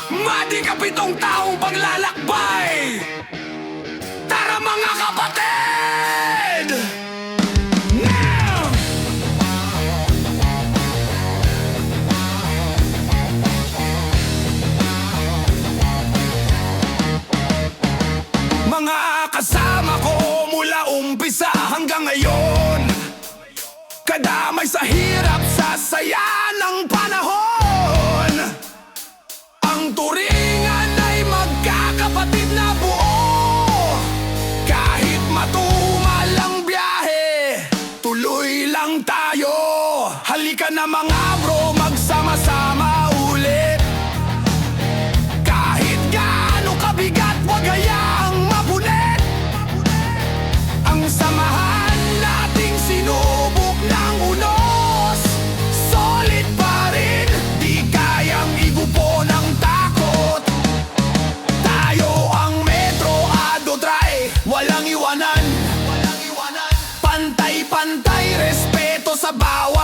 Madikapitong taong paglalakbay. Tara mga kapatid! Now! Mga kasama ko mula umpisa hanggang ngayon, kadamay sa hirap, sa saya ng panahon. Ang turingan ay magkakapatid na buo. Kahit matumal ang biyahe, tuloy lang tayo. Halika na mga bro, magsama-sama ulit. Kahit gaano kabigat, wag hayaang mapunit. Ang samahan nating sinubok ng unos, solid pa rin, di kayang igupo ng takot. Tayo ang Metro Adodry, walang iwanan. Pantay-pantay, respeto sa bawat